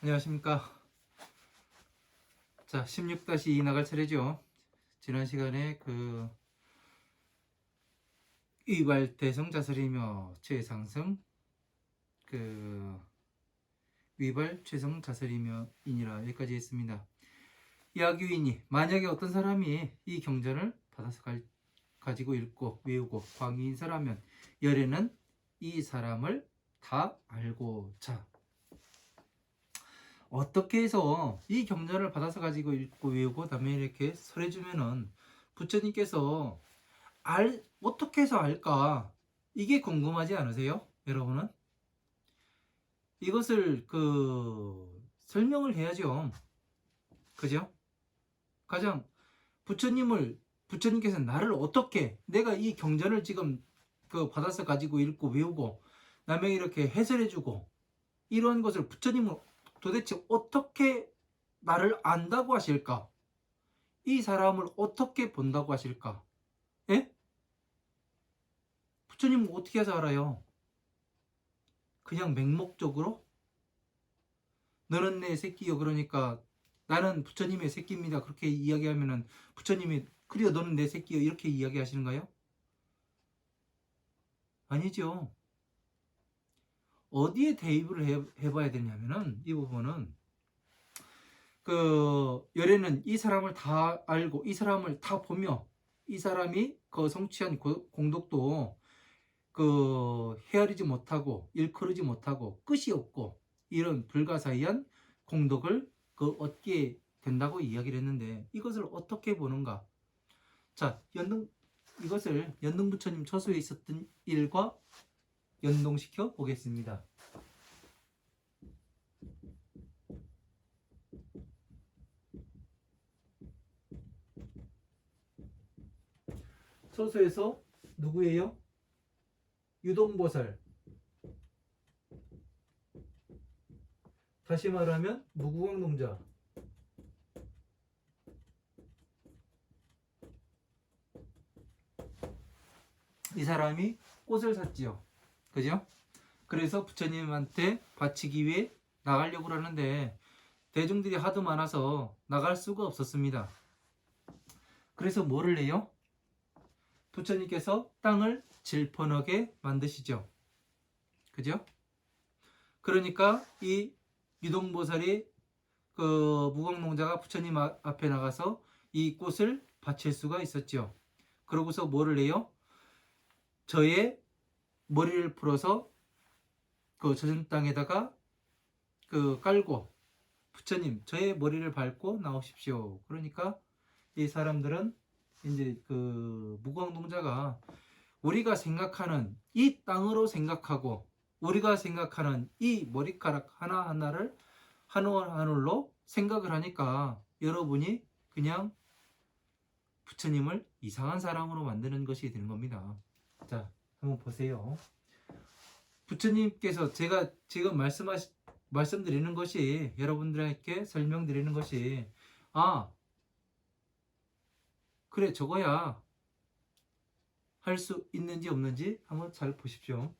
안녕하십니까. 자, 16-2 나갈 차례죠. 지난 시간에 위발 대성자설이며 최상승, 위발 최성자설이며 인이라 여기까지 했습니다. 야규인이 만약에 어떤 사람이 이 경전을 받아서 가지고 읽고 외우고 광인설하면 열애는 이 사람을 다 알고. 자, 어떻게 해서 이 경전을 받아서 가지고 읽고 외우고 다음에 이렇게 설해주면은 부처님께서 어떻게 해서 알까? 이게 궁금하지 않으세요? 여러분은? 이것을 설명을 해야죠. 그죠? 가장 부처님께서 나를 어떻게, 내가 이 경전을 지금 받아서 가지고 읽고 외우고 남에게 이렇게 해설해주고 이런 것을 부처님은 도대체 어떻게 나를 안다고 하실까? 이 사람을 어떻게 본다고 하실까? 예? 부처님은 어떻게 해서 알아요? 그냥 맹목적으로? 너는 내 새끼요. 그러니까 나는 부처님의 새끼입니다. 그렇게 이야기하면은 부처님이 그래요 너는 내 새끼요. 이렇게 이야기하시는가요? 아니죠. 어디에 대입을 해봐야 되냐면은 이 부분은 열애는 이 사람을 다 알고 이 사람을 다 보며 이 사람이 성취한 공덕도 헤아리지 못하고 일컬으지 못하고 끝이 없고 이런 불가사의한 공덕을 얻게 된다고 이야기를 했는데 이것을 어떻게 보는가? 자, 이것을 연등부처님 처소에 있었던 일과 연동시켜 보겠습니다. 처소에서 누구예요? 유동보살. 다시 말하면 무구광농자. 이 사람이 꽃을 샀지요. 그죠? 그래서 부처님한테 바치기 위해 나가려고 하는데 대중들이 하도 많아서 나갈 수가 없었습니다. 그래서 뭐를 해요? 부처님께서 땅을 질펀하게 만드시죠. 그죠? 그러니까 이 유동보살이 무광농자가 부처님 앞에 나가서 이 꽃을 바칠 수가 있었죠. 그러고서 뭐를 해요? 저의 머리를 풀어서 젖은 땅에다가 깔고 부처님 저의 머리를 밟고 나오십시오. 그러니까 이 사람들은 이제 무광농자가 우리가 생각하는 이 땅으로 생각하고 우리가 생각하는 이 머리카락 하나하나를 한 올 한 올로 생각을 하니까 여러분이 그냥 부처님을 이상한 사람으로 만드는 것이 되는 겁니다. 자, 한번 보세요. 부처님께서 제가 지금 말씀드리는 것이 여러분들에게 설명드리는 것이 그래 저거야 할 수 있는지 없는지 한번 잘 보십시오.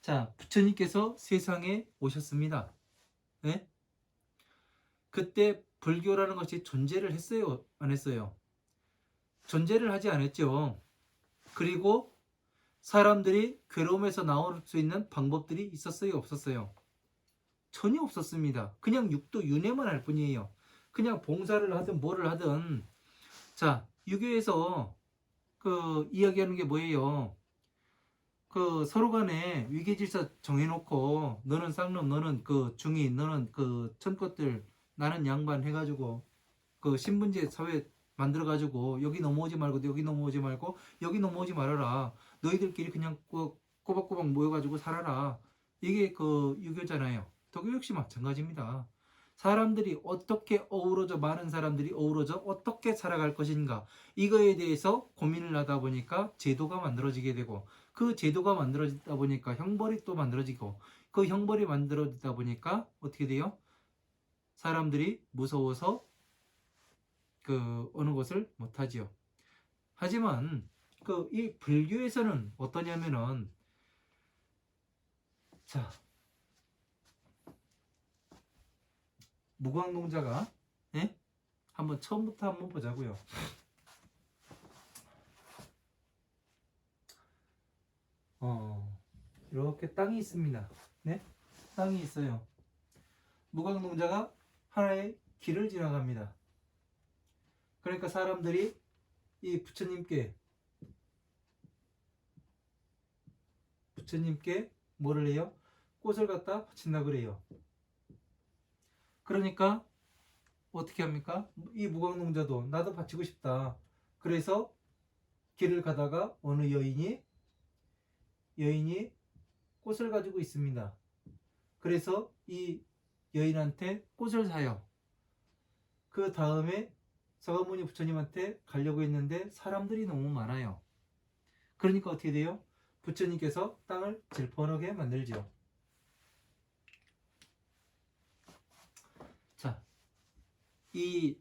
자, 부처님께서 세상에 오셨습니다. 네? 그때 불교라는 것이 존재를 했어요? 안 했어요? 존재를 하지 않았죠. 그리고 사람들이 괴로움에서 나올 수 있는 방법들이 있었어요? 없었어요? 전혀 없었습니다. 그냥 육도 윤회만 할 뿐이에요. 그냥 봉사를 하든 뭐를 하든. 자, 유교에서 이야기하는 게 뭐예요? 서로 간에 위계질서 정해놓고 너는 쌍놈 너는 중이 너는 천것들 나는 양반 해가지고 신분제 사회 만들어가지고 여기 넘어오지 말고 여기 넘어오지 말고 여기 넘어오지 말아라. 너희들끼리 그냥 꼬박꼬박 모여가지고 살아라. 이게 유교잖아요. 도교 역시 마찬가지입니다. 사람들이 어떻게 어우러져 많은 사람들이 어우러져 어떻게 살아갈 것인가 이거에 대해서 고민을 하다 보니까 제도가 만들어지게 되고 그 제도가 만들어지다 보니까 형벌이 또 만들어지고 그 형벌이 만들어지다 보니까 어떻게 돼요? 사람들이 무서워서 어느 것을 못하지요. 하지만 이 불교에서는 어떠냐면은 자 무광농자가 예? 한번 처음부터 한번 보자고요. 이렇게 땅이 있습니다. 네? 땅이 있어요. 무광농자가 하나의 길을 지나갑니다. 그러니까 사람들이 이 부처님께 뭐를 해요? 꽃을 갖다 바친다 그래요. 그러니까 어떻게 합니까? 이 무광농자도 나도 바치고 싶다. 그래서 길을 가다가 어느 여인이 꽃을 가지고 있습니다. 그래서 이 여인한테 꽃을 사요. 그 다음에 서가모니 부처님한테 가려고 했는데 사람들이 너무 많아요. 그러니까 어떻게 돼요? 부처님께서 땅을 질펀하게 만들죠. 자, 이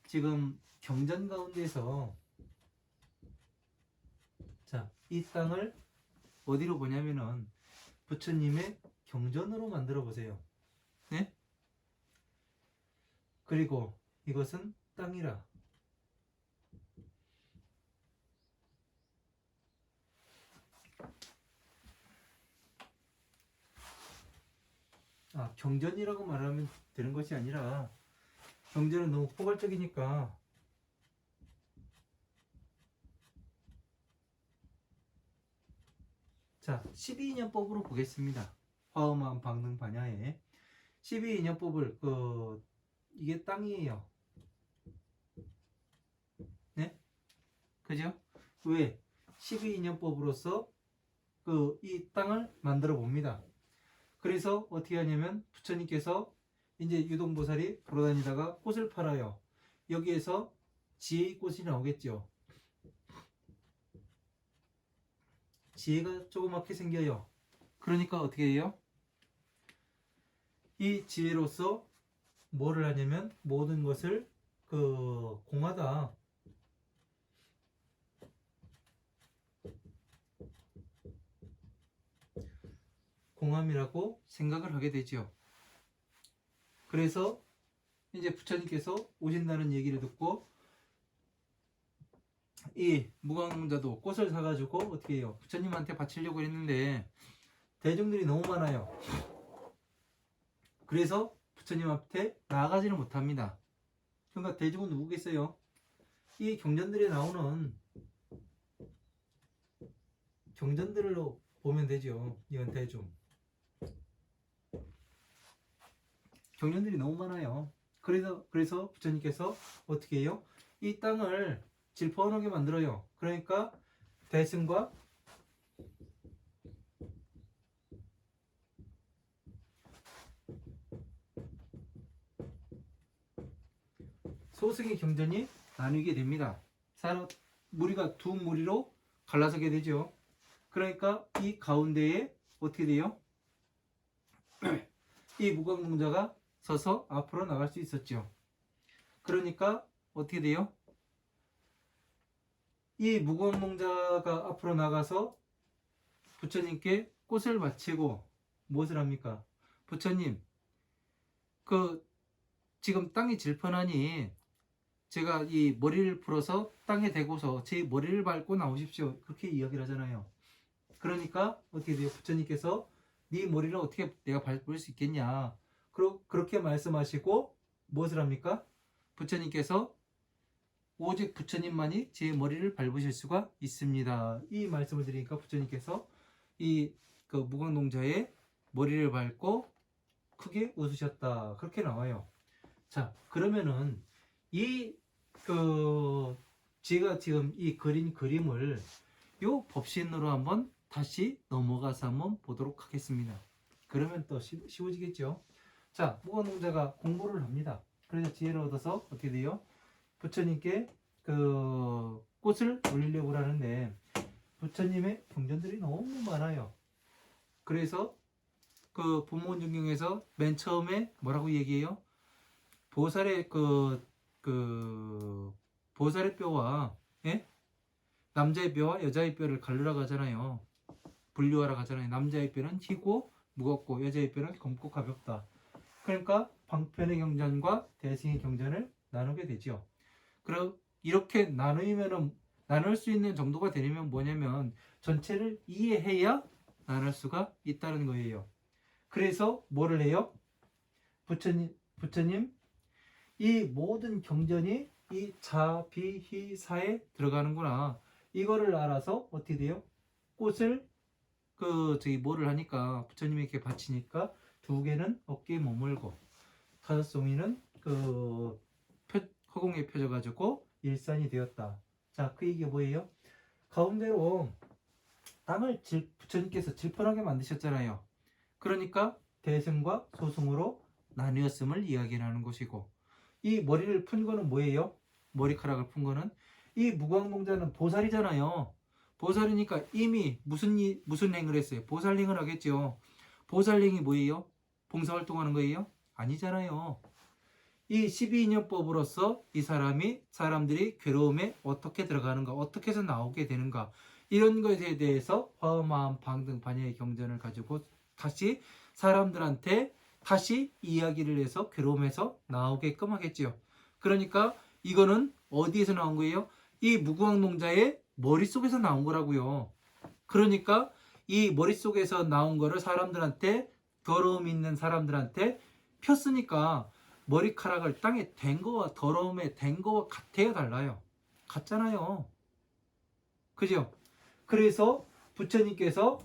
지금 경전 가운데서 자, 이 땅을 어디로 보냐면은 부처님의 경전으로 만들어 보세요. 네? 그리고 이것은 땅이라. 경전이라고 말하면 되는 것이 아니라 경전은 너무 포괄적이니까 자, 12인연법으로 보겠습니다. 화엄한 방능 반야에 12인연법을 이게 땅이에요. 네? 그죠? 왜? 12인연법으로서 이 땅을 만들어 봅니다. 그래서 어떻게 하냐면 부처님께서 이제 유동보살이 돌아다니다가 꽃을 팔아요. 여기에서 지혜의 꽃이 나오겠죠. 지혜가 조그맣게 생겨요. 그러니까 어떻게 해요? 이 지혜로서 뭐를 하냐면 모든 것을 공하다. 공함이라고 생각을 하게 되죠. 그래서 이제 부처님께서 오신다는 얘기를 듣고 이 무광농자도 꽃을 사가지고 어떻게 해요? 부처님한테 바치려고 했는데 대중들이 너무 많아요. 그래서 부처님한테 나아가지는 못합니다. 그러니까 대중은 누구겠어요? 이 경전들에 나오는 경전들로 보면 되죠. 이건 대중. 경전들이 너무 많아요. 그래서 부처님께서 어떻게 해요? 이 땅을 질펀하게 만들어요. 그러니까 대승과 소승의 경전이 나뉘게 됩니다. 무리가 두 무리로 갈라서게 되죠. 그러니까 이 가운데에 어떻게 돼요? 이 무광농자가 서서 앞으로 나갈 수 있었죠. 그러니까 어떻게 돼요? 이 무광농자가 앞으로 나가서 부처님께 꽃을 바치고 무엇을 합니까? 부처님, 지금 땅이 질펀하니 제가 이 머리를 풀어서 땅에 대고서 제 머리를 밟고 나오십시오. 그렇게 이야기를 하잖아요. 그러니까 어떻게 돼요? 부처님께서 네 머리를 어떻게 내가 밟을 수 있겠냐? 그렇게 말씀하시고 무엇을 합니까? 부처님께서 오직 부처님만이 제 머리를 밟으실 수가 있습니다. 이 말씀을 드리니까 부처님께서 이 무광농자의 머리를 밟고 크게 웃으셨다. 그렇게 나와요. 자, 그러면은 제가 지금 이 그린 그림을 요 법신으로 한번 다시 넘어가서 한번 보도록 하겠습니다. 그러면 또 쉬워지겠죠. 자, 무광농자가 공부를 합니다. 그래서 지혜를 얻어서 어떻게 돼요? 부처님께 꽃을 올리려고 하는데 부처님의 경전들이 너무 많아요. 그래서 본문중경에서 맨 처음에 뭐라고 얘기해요? 보살의 보살의 뼈와 예? 남자의 뼈와 여자의 뼈를 갈르라고 하잖아요. 분류하라고 하잖아요. 남자의 뼈는 희고 무겁고 여자의 뼈는 검고 가볍다. 그러니까 방편의 경전과 대승의 경전을 나누게 되죠. 그럼 이렇게 나눌 수 있는 정도가 되려면 뭐냐면 전체를 이해해야 나눌 수가 있다는 거예요. 그래서 뭐를 해요? 부처님 이 모든 경전이 이 자, 비, 히, 사에 들어가는구나. 이거를 알아서 어떻게 돼요? 꽃을 뭐를 하니까 부처님에게 바치니까 두 개는 어깨에 머물고 다섯 송이는 허공에 펴져가지고 일산이 되었다. 자, 그 얘기가 뭐예요? 가운데로 땅을 부처님께서 질펀하게 만드셨잖아요. 그러니까 대승과 소승으로 나뉘었음을 이야기하는 것이고, 이 머리를 푼 거는 뭐예요? 머리카락을 푼 거는 이 무광봉자는 보살이잖아요. 보살이니까 이미 무슨 행을 했어요? 보살행을 하겠죠. 보살행이 뭐예요? 봉사활동하는 거예요? 아니잖아요. 이 12인연법으로서 이 사람들이 괴로움에 어떻게 들어가는가, 어떻게 해서 나오게 되는가, 이런 것에 대해서 화엄하엄 방등 반야의 경전을 가지고 다시 사람들한테 다시 이야기를 해서 괴로움에서 나오게끔 하겠지요. 그러니까 이거는 어디에서 나온 거예요? 이 무구왕농자의 머릿속에서 나온 거라고요. 그러니까 이 머릿속에서 나온 거를 사람들한테, 더러움 있는 사람들한테 폈으니까 머리카락을 땅에 댄 거와 더러움에 댄 거와 같아야 달라요. 같잖아요. 그죠? 그래서 부처님께서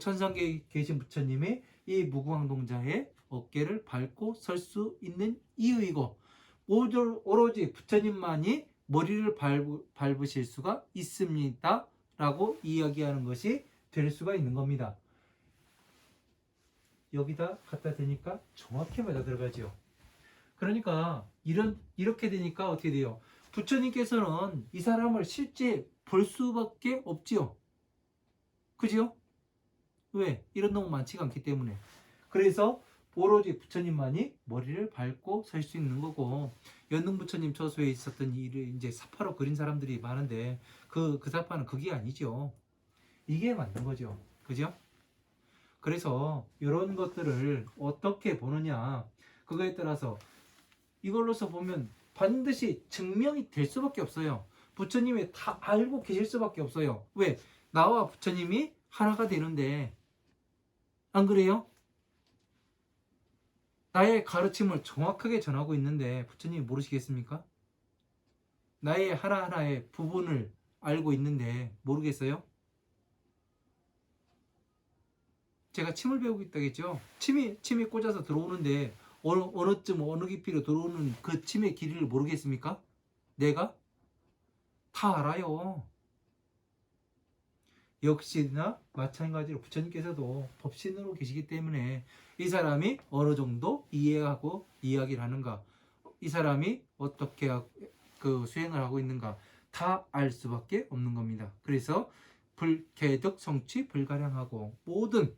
천상계에 계신 부처님이 이 무구왕동자의 어깨를 밟고 설 수 있는 이유이고, 오로지 부처님만이 머리를 밟으실 수가 있습니다 라고 이야기하는 것이 될 수가 있는 겁니다. 여기다 갖다 대니까 정확히 맞아 들어가죠. 그러니까 이렇게 되니까 어떻게 돼요? 부처님께서는 이 사람을 실제 볼 수밖에 없지요. 그죠? 왜? 이런 놈 많지가 않기 때문에. 그래서 오로지 부처님만이 머리를 밟고 설 수 있는 거고, 연능 부처님 처소에 있었던 일을 이제 사파로 그린 사람들이 많은데 그 사파는 그게 아니죠. 이게 맞는 거죠. 그죠? 그래서 이런 것들을 어떻게 보느냐, 그거에 따라서 이걸로서 보면 반드시 증명이 될 수밖에 없어요. 부처님이 다 알고 계실 수밖에 없어요. 왜? 나와 부처님이 하나가 되는데, 안 그래요? 나의 가르침을 정확하게 전하고 있는데 부처님이 모르시겠습니까? 나의 하나하나의 부분을 알고 있는데 모르겠어요? 제가 침을 배우고 있다겠죠? 침이 꽂아서 들어오는데 어느쯤 어느 깊이로 들어오는 그 침의 길이를 모르겠습니까? 내가? 다 알아요. 역시나 마찬가지로 부처님께서도 법신으로 계시기 때문에 이 사람이 어느 정도 이해하고 이야기를 하는가, 이 사람이 어떻게 수행을 하고 있는가 다 알 수밖에 없는 겁니다. 그래서 불개득 성취 불가량하고 모든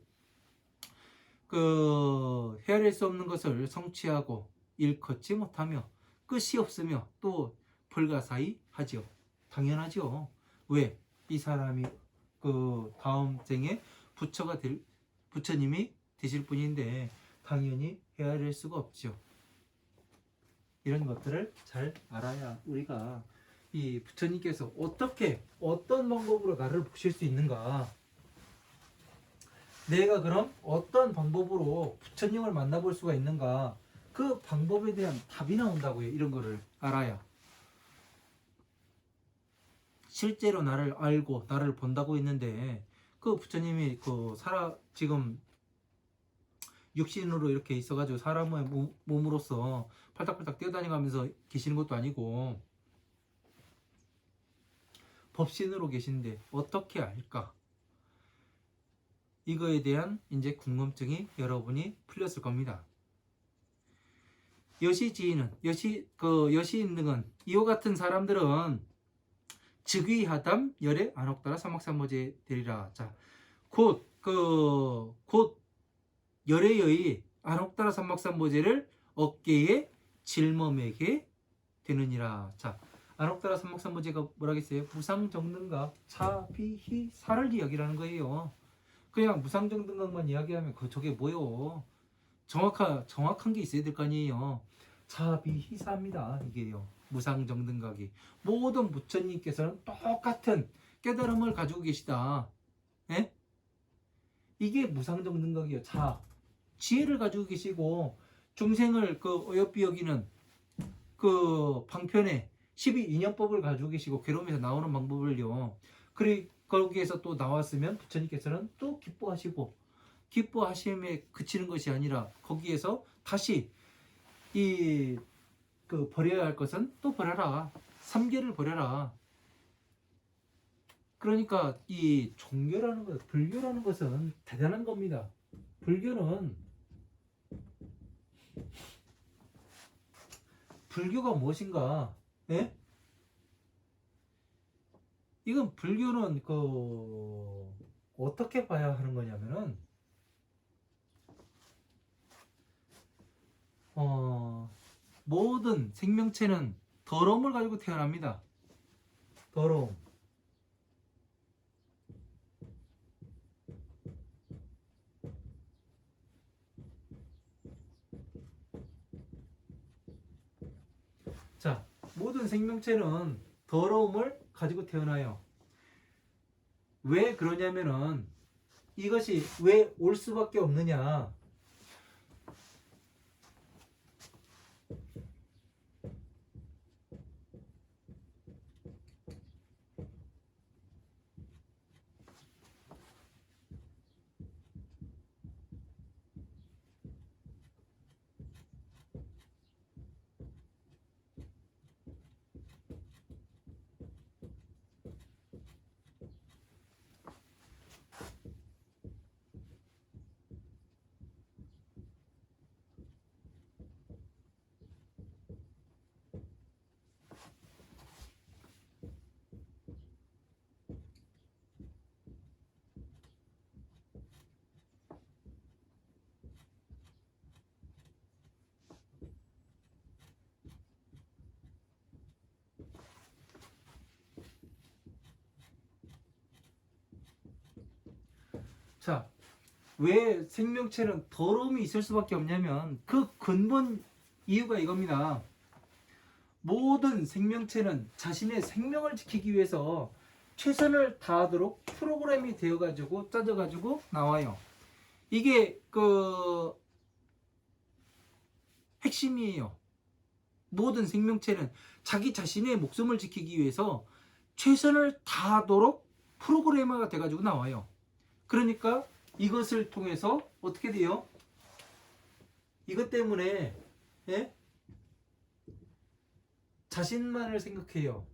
헤아릴 수 없는 것을 성취하고 일컫지 못하며 끝이 없으며 또 불가사의 하지요. 당연하죠. 왜? 이 사람이 다음 생에 부처님이 되실 분인데 당연히 헤아릴 수가 없죠. 이런 것들을 잘 알아야 우리가 이 부처님께서 어떤 방법으로 나를 보실 수 있는가, 내가 그럼 어떤 방법으로 부처님을 만나볼 수가 있는가, 그 방법에 대한 답이 나온다고요. 이런 거를 알아야. 실제로 나를 알고 나를 본다고 했는데 그 부처님이 지금 육신으로 이렇게 있어가지고 사람의 몸으로서 팔딱팔딱 뛰어다니면서 계시는 것도 아니고 법신으로 계신데 어떻게 알까? 이거에 대한 이제 궁금증이 여러분이 풀렸을 겁니다. 여시지인은 여시인 등은 이와 같은 사람들은 즉위하담 열에 안혹따라 사막삼모제 되리라. 자, 곧 열애의 안혹따라 삼막삼모제를 어깨에 짊어매게 되느니라. 자, 안혹따라 삼막삼모제가 뭐라겠어요? 무상정등각 차비희 사를 이야기라는 거예요. 그냥 무상정등각만 이야기하면 저게 뭐요? 정확한 게 있어야 될 거 아니에요. 자비희사입니다. 이게요. 무상정등각이. 모든 부처님께서는 똑같은 깨달음을 가지고 계시다. 예? 이게 무상정등각이에요. 지혜를 가지고 계시고 중생을 어여삐 여기는 방편에 12인연법을 가지고 계시고 괴로움에서 나오는 방법을요. 거기에서 또 나왔으면 부처님께서는 또 기뻐하심에 그치는 것이 아니라 거기에서 다시 버려야 할 것은 또 버려라. 삼계를 버려라. 그러니까 이 종교라는 것, 불교라는 것은 대단한 겁니다. 불교가 무엇인가? 예? 이건 불교는 어떻게 봐야 하는 거냐면은 모든 생명체는 더러움을 가지고 태어납니다. 더러움. 자, 모든 생명체는 더러움을 가지고 태어나요. 왜 그러냐면은 이것이 왜 올 수밖에 없느냐? 자, 왜 생명체는 더러움이 있을 수밖에 없냐면 그 근본 이유가 이겁니다. 모든 생명체는 자신의 생명을 지키기 위해서 최선을 다하도록 프로그램이 되어가지고 짜져가지고 나와요. 이게 핵심이에요. 모든 생명체는 자기 자신의 목숨을 지키기 위해서 최선을 다하도록 프로그래머가 돼가지고 나와요. 그러니까 이것을 통해서 어떻게 돼요? 이것 때문에 예? 자신만을 생각해요.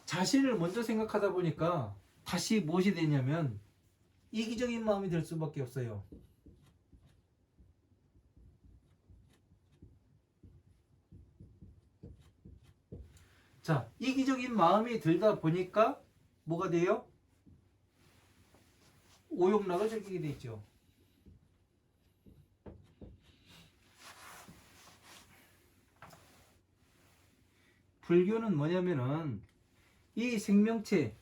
자신을 먼저 생각하다 보니까 다시 무엇이 되냐면 이기적인 마음이 들 수밖에 없어요. 자, 이기적인 마음이 들다 보니까 뭐가 돼요? 오욕락을 즐기게 돼 있죠. 불교는 뭐냐면은 이 생명체,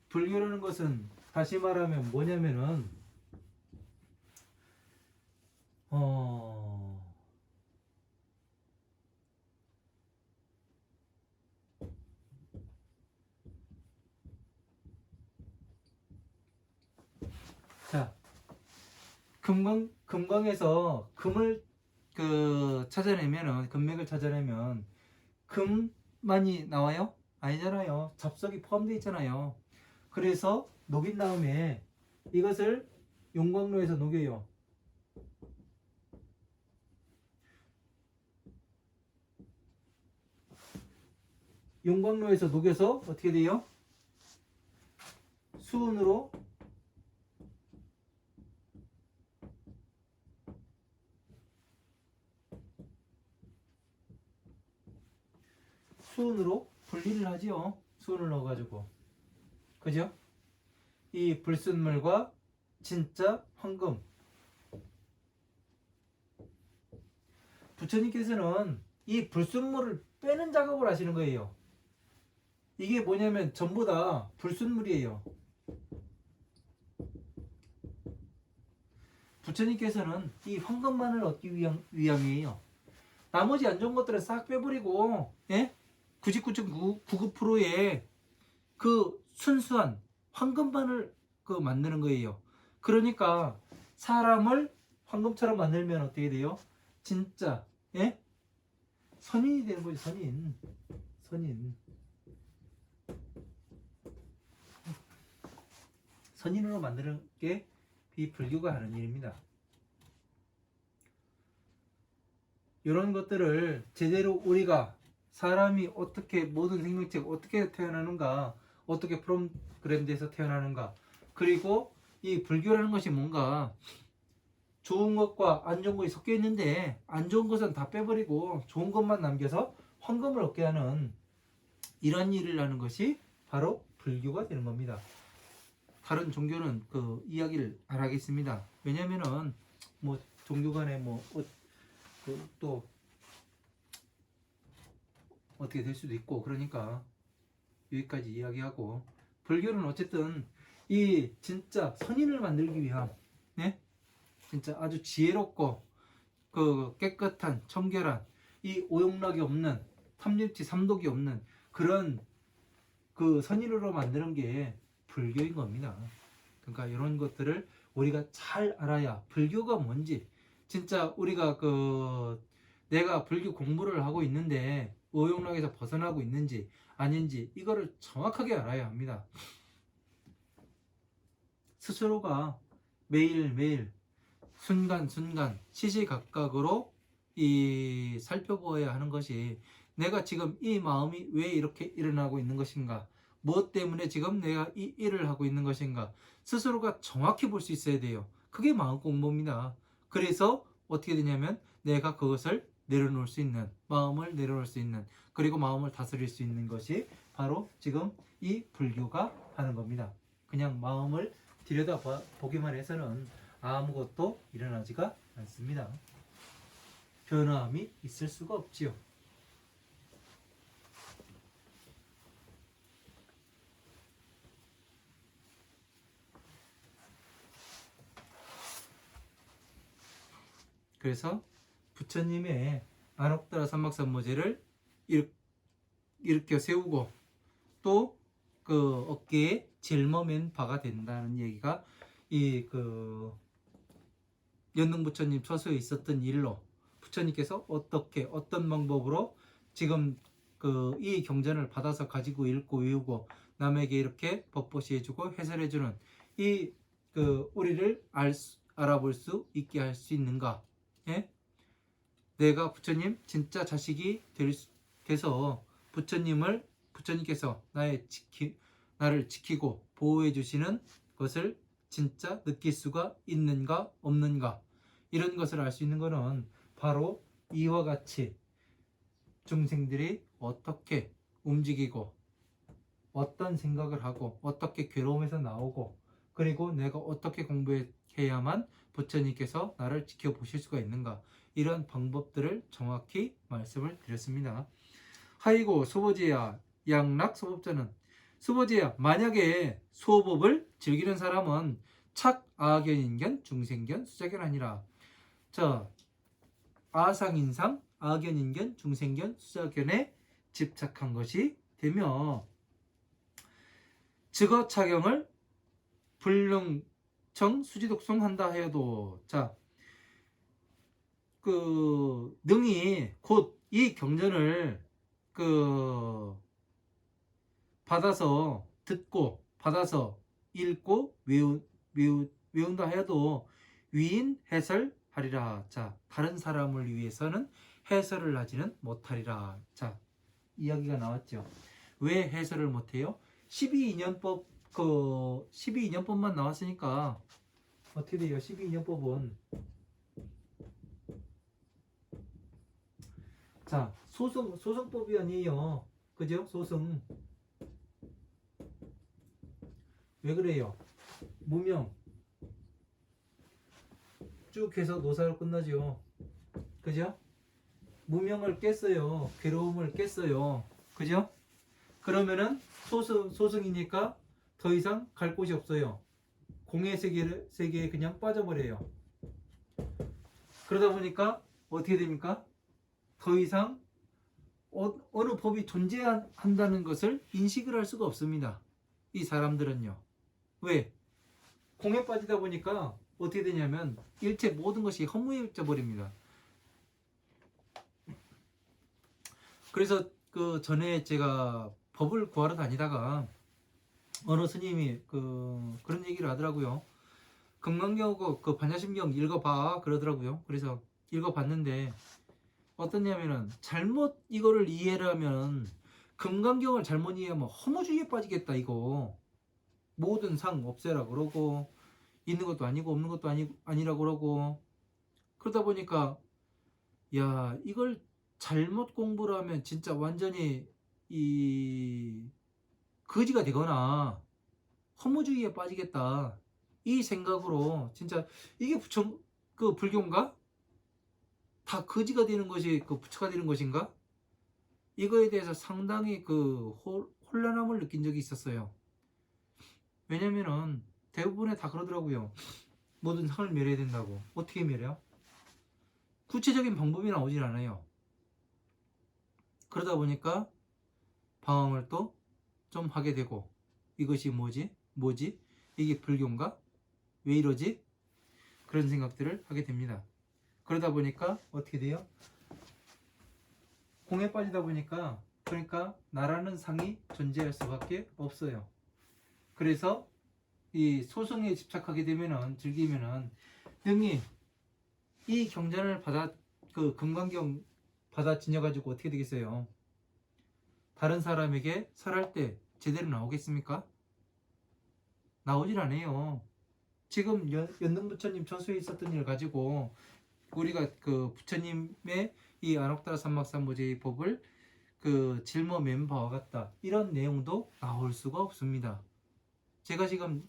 불교라는 것은 다시 말하면 뭐냐면은 자, 금광에서 금을 찾아내면은 금맥을 찾아내면 금만이 나와요? 아니잖아요. 잡석이 포함되어 있잖아요. 그래서 녹인 다음에 이것을 용광로에서 녹여요. 용광로에서 녹여서 어떻게 돼요? 수은으로 분리를 하지요. 수은을 넣어가지고. 그죠? 이 불순물과 진짜 황금. 부처님께서는 이 불순물을 빼는 작업을 하시는 거예요. 이게 뭐냐면 전부 다 불순물이에요. 부처님께서는 이 황금만을 얻기 위함이에요. 나머지 안 좋은 것들을 싹 빼버리고, 예? 99.99%의 그 순수한 황금만을 그 만드는 거예요. 그러니까 사람을 황금처럼 만들면 어떻게 돼요? 진짜, 예? 선인이 되는 거죠. 선인. 선인으로 만드는 게 이 불교가 하는 일입니다. 이런 것들을 제대로 우리가 사람이 어떻게 모든 생명체가 어떻게 태어나는가, 어떻게 프로그램돼서 태어나는가, 그리고 이 불교라는 것이 뭔가 좋은 것과 안 좋은 것이 섞여 있는데 안 좋은 것은 다 빼버리고 좋은 것만 남겨서 황금을 얻게 하는 이런 일을 하는 것이 바로 불교가 되는 겁니다. 다른 종교는 그 이야기를 안 하겠습니다. 왜냐면은 뭐 종교 간에 뭐 또 어떻게 될 수도 있고, 그러니까 여기까지 이야기하고, 불교는 어쨌든 이 진짜 선인을 만들기 위한, 네? 진짜 아주 지혜롭고 그 깨끗한 청결한 이 오용락이 없는 탐진치 삼독이 없는 그런 그 선인으로 만드는 게 불교인 겁니다. 그러니까 이런 것들을 우리가 잘 알아야 불교가 뭔지, 진짜 우리가 그 내가 불교 공부를 하고 있는데 오용락에서 벗어나고 있는지 아닌지 이거를 정확하게 알아야 합니다. 스스로가 매일매일 순간순간 시시각각으로 이 살펴보아야 하는 것이, 내가 지금 이 마음이 왜 이렇게 일어나고 있는 것인가, 무엇 때문에 지금 내가 이 일을 하고 있는 것인가, 스스로가 정확히 볼 수 있어야 돼요. 그게 마음 공부입니다. 그래서 어떻게 되냐면 내가 그것을 내려놓을 수 있는, 마음을 내려놓을 수 있는, 그리고 마음을 다스릴 수 있는 것이 바로 지금 이 불교가 하는 겁니다. 그냥 마음을 들여다보기만 해서는 아무것도 일어나지가 않습니다. 변화함이 있을 수가 없지요. 그래서 부처님의 안옥다라 삼막삼모제를 일으켜 세우고 또 그 어깨에 짊어맨 바가 된다는 얘기가 이 그 연능부처님 처소에 있었던 일로, 부처님께서 어떻게 어떤 방법으로 지금 그 이 경전을 받아서 가지고 읽고 외우고 남에게 이렇게 법보시 해주고 해설해주는 이 그 우리를 알아볼 수 있게 할 수 있는가, 예? 내가 부처님 진짜 자식이 돼서 부처님께서 나를 지키고 보호해 주시는 것을 진짜 느낄 수가 있는가 없는가, 이런 것을 알 수 있는 것은 바로 이와 같이 중생들이 어떻게 움직이고 어떤 생각을 하고 어떻게 괴로움에서 나오고, 그리고 내가 어떻게 공부해야만 부처님께서 나를 지켜보실 수가 있는가, 이런 방법들을 정확히 말씀을 드렸습니다. 하이고 소보제야 양락 소법자는, 소보제야 만약에 소법을 즐기는 사람은 착아견인견 중생견 수자견 아니라, 자 아상인상 아견인견 중생견 수자견에 집착한 것이 되며 즉어착용을 불능청 수지독송한다 해도, 자 그 능히 곧 이 경전을 그 받아서 듣고 받아서 읽고 외운다 해도 위인 해설하리라. 자 다른 사람을 위해서는 해설을 하지는 못하리라. 자 이야기가 나왔죠. 왜 해설을 못해요? 12인연법 그 12인연법만 나왔으니까 어떻게 돼요? 12인연법은 자 소승법이 아니에요. 그죠? 소승. 왜 그래요? 무명 쭉 해서 노사로 끝나죠. 그죠? 무명을 깼어요. 괴로움을 깼어요. 그죠? 그러면은 소승이니까 더 이상 갈 곳이 없어요. 공의 세계에 그냥 빠져버려요. 그러다 보니까 어떻게 됩니까? 더 이상 어느 법이 존재한다는 것을 인식을 할 수가 없습니다. 이 사람들은요. 왜? 공에 빠지다 보니까 어떻게 되냐면 일체 모든 것이 허무해져 버립니다. 그래서 그 전에 제가 법을 구하러 다니다가 어느 스님이 그런 얘기를 하더라고요. 금강경하고 그 반야심경 읽어봐 그러더라고요. 그래서 읽어봤는데 어떠냐면은 잘못 이거를 이해를 하면 금강경을 잘못 이해하면 허무주의에 빠지겠다 이거. 모든 상 없애라 그러고 있는 것도 아니고 없는 것도 아니라 그러고 그러다 보니까 야 이걸 잘못 공부를 하면 진짜 완전히 이 거지가 되거나 허무주의에 빠지겠다 이 생각으로 진짜 이게 그 불교인가? 다 거지가 되는 것이 그 부처가 되는 것인가? 이거에 대해서 상당히 그 혼란함을 느낀 적이 있었어요. 왜냐면은 대부분에 다 그러더라고요. 모든 상을 멸해야 된다고. 어떻게 멸해요? 구체적인 방법이 나오질 않아요. 그러다 보니까 방황을 또 좀 하게 되고 이것이 뭐지? 이게 불교인가? 왜 이러지? 그런 생각들을 하게 됩니다. 그러다 보니까 어떻게 돼요? 공에 빠지다 보니까 그러니까 나라는 상이 존재할 수밖에 없어요. 그래서 이 소승에 집착하게 되면은 즐기면은 형님 이 경전을 그 금강경 받아 지녀가지고 어떻게 되겠어요? 다른 사람에게 설할 때 제대로 나오겠습니까? 나오질 않아요. 지금 연능부처님 저수에 있었던 일 가지고 우리가 그 부처님의 이 안옥다라 삼막삼보제의 법을 그 짊어맨 바와 같다 이런 내용도 나올 수가 없습니다. 제가 지금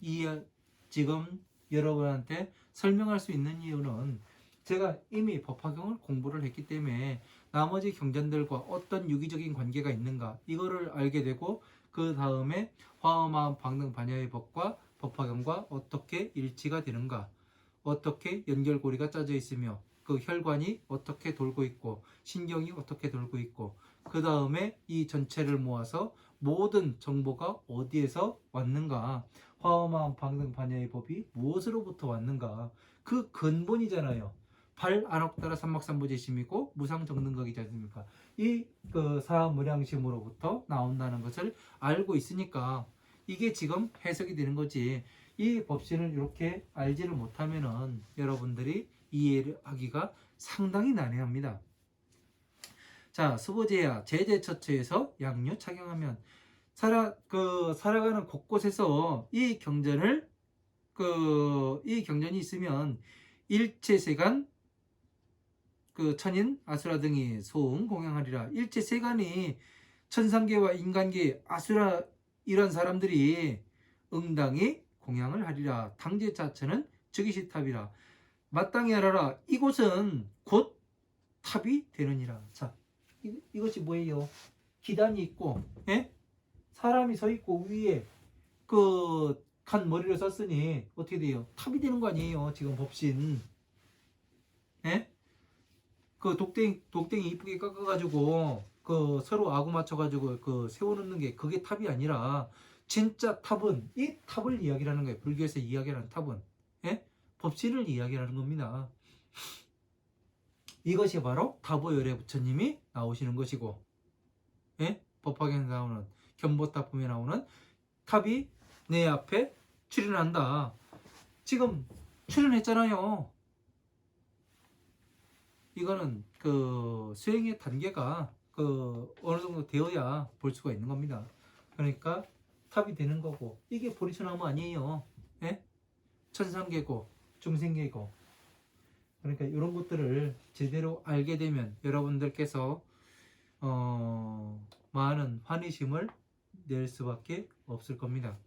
여러분한테 설명할 수 있는 이유는 제가 이미 법화경을 공부를 했기 때문에 나머지 경전들과 어떤 유기적인 관계가 있는가 이거를 알게 되고 그 다음에 화엄하음 방등 반야의 법과 법화경과 어떻게 일치가 되는가 어떻게 연결고리가 짜져 있으며 그 혈관이 어떻게 돌고 있고 신경이 어떻게 돌고 있고 그 다음에 이 전체를 모아서 모든 정보가 어디에서 왔는가 화엄하음 방등 반야의 법이 무엇으로부터 왔는가 그 근본이잖아요. 발안옥다라 삼막삼보제심이고 무상정등각이지 않습니까? 이 그 사무량심으로부터 나온다는 것을 알고 있으니까 이게 지금 해석이 되는 거지. 이 법신을 이렇게 알지를 못하면은 여러분들이 이해를 하기가 상당히 난해합니다. 자, 수보제야 제제처처에서 양료 착용하면 살아가는 곳곳에서 이 경전이 있으면 일체세간 그 천인 아수라 등이 소응 공양하리라. 일체세간이 천상계와 인간계 아수라 이런 사람들이 응당히 공양을 하리라. 당제자처는 즉위시탑이라. 마땅히 알아라. 이곳은 곧 탑이 되느니라. 자, 이것이 뭐예요? 기단이 있고, 예? 사람이 서 있고 위에 그 간 머리를 썼으니 어떻게 돼요? 탑이 되는 거 아니에요? 지금 법신, 예? 그 독댕이 이쁘게 깎아가지고 그 서로 아구 맞춰가지고 그 세워놓는 게 그게 탑이 아니라 진짜 탑은 이 탑을 이야기하는 거예요. 불교에서 이야기하는 탑은 예? 법신을 이야기하는 겁니다. 이것이 바로 다보열애 부처님이 나오시는 것이고 예? 법화경에 나오는 견보탑품에 나오는 탑이 내 앞에 출현한다. 지금 출현했잖아요. 이거는 그 수행의 단계가 그 어느 정도 되어야 볼 수가 있는 겁니다. 그러니까 탑이 되는 거고 이게 보리천나무 아니에요. 예? 천상계고 중생계고 그러니까 이런 것들을 제대로 알게 되면 여러분들께서 많은 환희심을 낼 수밖에 없을 겁니다.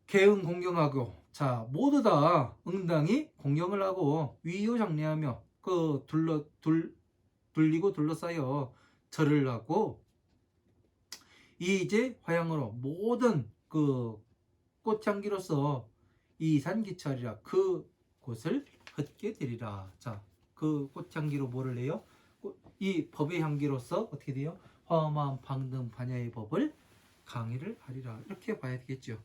개응 공경하고 자 모두 다 응당히 공경을 하고 위효장례하며 둘리고 둘러싸여 절을 하고 이제 화양으로 모든 그 꽃향기로서 이산기찰이라 그 곳을 헛게 되리라. 자, 그 꽃향기로 뭐를 해요? 이 법의 향기로서 어떻게 돼요? 화엄한 방등 반야의 법을 강의를 하리라. 이렇게 봐야 되겠죠.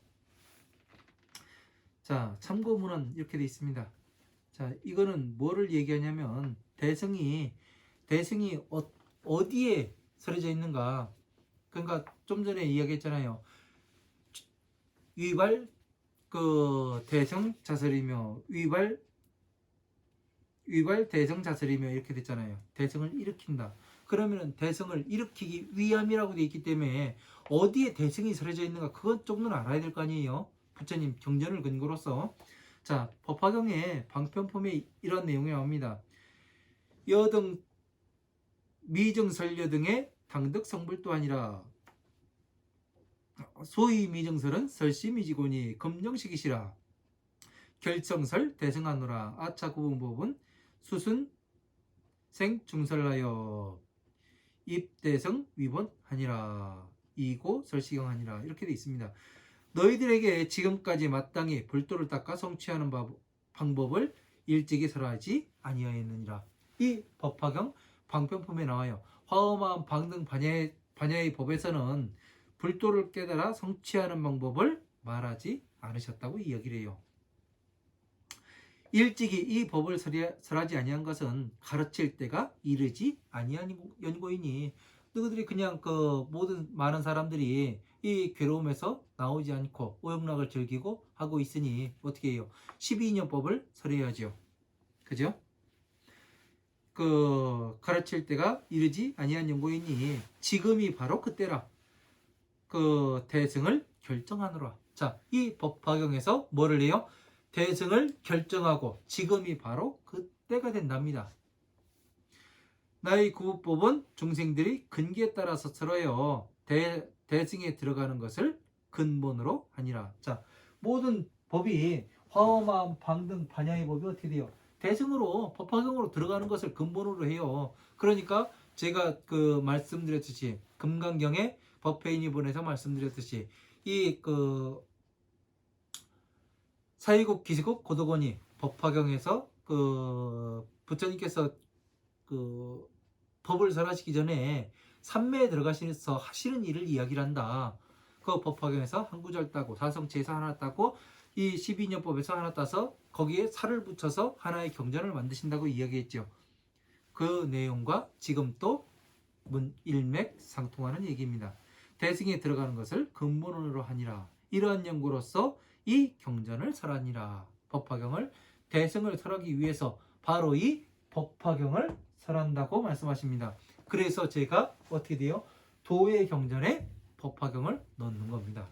자, 참고문은 이렇게 되어 있습니다. 자, 이거는 뭐를 얘기하냐면 대승이 어디에 서려져 있는가? 그러니까 좀 전에 이야기했잖아요. 위발 그 대승 자설이며 위발 대승 자설이며 이렇게 됐잖아요. 대승을 일으킨다. 그러면은 대승을 일으키기 위함이라고 되어 있기 때문에 어디에 대승이 서려져 있는가 그것 정도는 알아야 될 거 아니에요. 부처님 경전을 근거로서. 자, 법화경의 방편품에 이런 내용이 나옵니다. 여등 미증설여 등의 당득 성불도 아니라 소위 미증설은 설시미지고니 금정식이시라. 결정설 대승하노라. 아차 구분법은 수순 생중설하여 입대성 위본하니라. 이고 설시경하니라. 이렇게 되어 있습니다. 너희들에게 지금까지 마땅히 불도를 닦아 성취하는 방법을 일찍이 설하지 아니하였느니라. 이 법화경 방편품에 나와요. 화엄한 방등 반야의 법에서는 불도를 깨달아 성취하는 방법을 말하지 않으셨다고 이야기를 해요. 일찍이 이 법을 설하지 아니한 것은 가르칠 때가 이르지 아니한 연고이니 너희들이 그냥 그 모든 많은 사람들이 이 괴로움에서 나오지 않고 오용락을 즐기고 하고 있으니 어떻게 해요? 12인연법을 설해야죠. 그죠? 그 가르칠 때가 이르지 아니한 연고이니 지금이 바로 그때라. 그 대승을 결정하노라. 자, 이 법화경에서 뭐를 해요? 대승을 결정하고 지금이 바로 그때가 된답니다. 나의 구법은 중생들이 근기에 따라서 설어요. 대승에 들어가는 것을 근본으로 하니라. 자, 모든 법이 화엄한 방등 반야의 법이 어떻게 돼요? 대승으로 법화경으로 들어가는 것을 근본으로 해요. 그러니까 제가 그 말씀드렸듯이 금강경의 법회인이본에서 말씀드렸듯이 이 그 사이국 기시국 고도건이 법화경에서 그 부처님께서 그 법을 설하시기 전에 삼매에 들어가시면서 하시는 일을 이야기를 한다. 그 법화경에서 한 구절 따고 사성체에서 하나 따고 이 12년법에서 하나 따서 거기에 살을 붙여서 하나의 경전을 만드신다고 이야기했죠. 그 내용과 지금 또 일맥상통하는 얘기입니다. 대승에 들어가는 것을 근본으로 하니라. 이러한 연구로서 이 경전을 설하니라. 법화경을 대승을 설하기 위해서 바로 이 법화경을 설한다고 말씀하십니다. 그래서 제가 어떻게 돼요? 도의 경전에 법화경을 넣는 겁니다.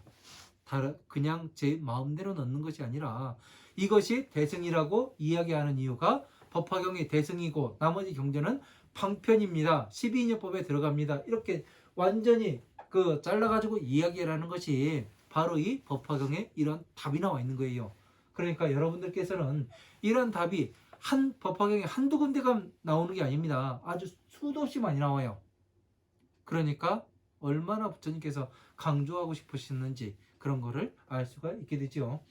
그냥 제 마음대로 넣는 것이 아니라 이것이 대승이라고 이야기하는 이유가 법화경이 대승이고 나머지 경전은 방편입니다. 12인연법에 들어갑니다. 이렇게 완전히 그 잘라가지고 이야기를 하는 것이 바로 이 법화경에 이런 답이 나와 있는 거예요. 그러니까 여러분들께서는 이런 답이 한 법화경에 한두 군데가 나오는 게 아닙니다. 아주 수도 없이 많이 나와요. 그러니까 얼마나 부처님께서 강조하고 싶으셨는지 그런 거를 알 수가 있게 되죠.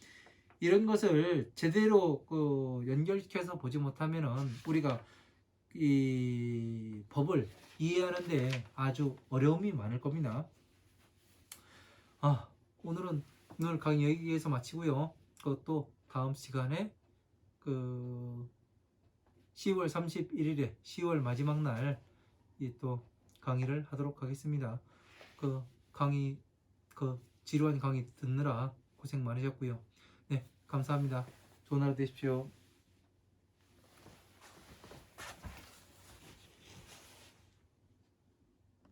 이런 것을 제대로 그 연결시켜서 보지 못하면은 우리가 이 법을 이해하는데 아주 어려움이 많을 겁니다. 오늘 강의 여기에서 마치고요. 그것도 다음 시간에 그 10월 31일에 10월 마지막 날 또 강의를 하도록 하겠습니다. 그 강의 지루한 강의 듣느라 고생 많으셨고요. 네, 감사합니다. 좋은 하루 되십시오.